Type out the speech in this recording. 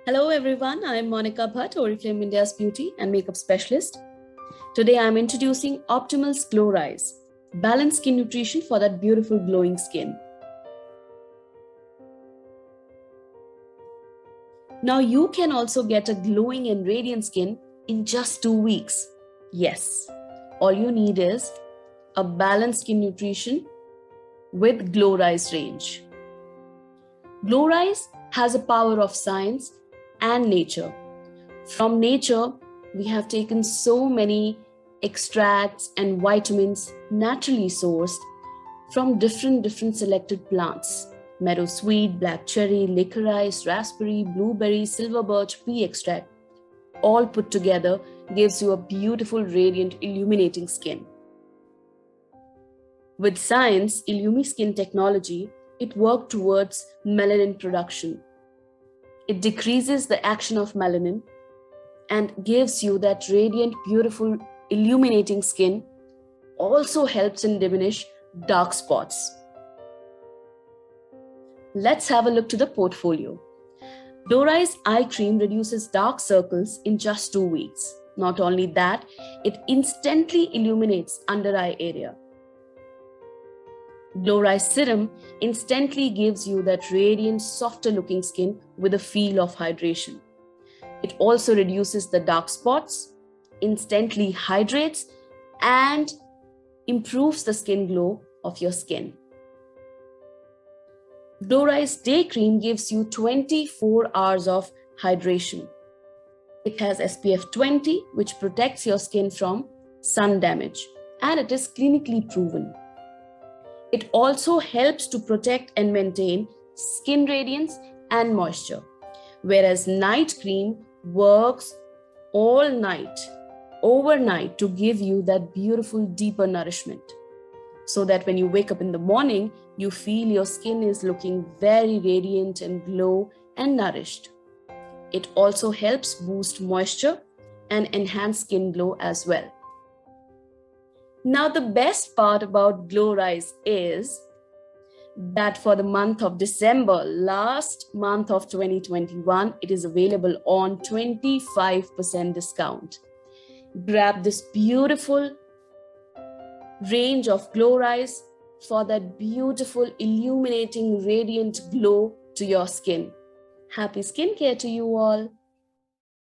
Hello everyone, I am Monica Bhatt, Oriflame India's beauty and makeup specialist. Today I am introducing Optimals Glow Rise, balanced skin nutrition for that beautiful glowing skin. Now you can also get a glowing and radiant skin in just 2 weeks. Yes, all you need is a balanced skin nutrition with Glow Rise range. Glow Rise has a power of science and nature. From nature, we have taken so many extracts and vitamins naturally sourced from different selected plants. Meadowsweet, black cherry, licorice, raspberry, blueberry, silver birch, pea extract, all put together gives you a beautiful, radiant, illuminating skin. With science, IllumiSkin technology, it worked towards melanin production. It decreases the action of melanin and gives you that radiant, beautiful, illuminating skin. Also helps in diminish dark spots. Let's have a look to the portfolio. Doris Eye Cream reduces dark circles in just 2 weeks. Not only that, it instantly illuminates under eye area. Glow Rise Serum instantly gives you that radiant, softer looking skin with a feel of hydration. It also reduces the dark spots, instantly hydrates, and improves the skin glow of your skin. Glow Rise Day Cream gives you 24 hours of hydration. It has SPF 20, which protects your skin from sun damage, and it is clinically proven. It also helps to protect and maintain skin radiance and moisture, whereas night cream works all night, overnight, to give you that beautiful, deeper nourishment, so that when you wake up in the morning, you feel your skin is looking very radiant and glow and nourished. It also helps boost moisture and enhance skin glow as well. Now, the best part about Glow Rise is that for the month of December, last month of 2021, it is available on 25% discount. Grab this beautiful range of Glow Rise for that beautiful, illuminating, radiant glow to your skin. Happy skincare to you all.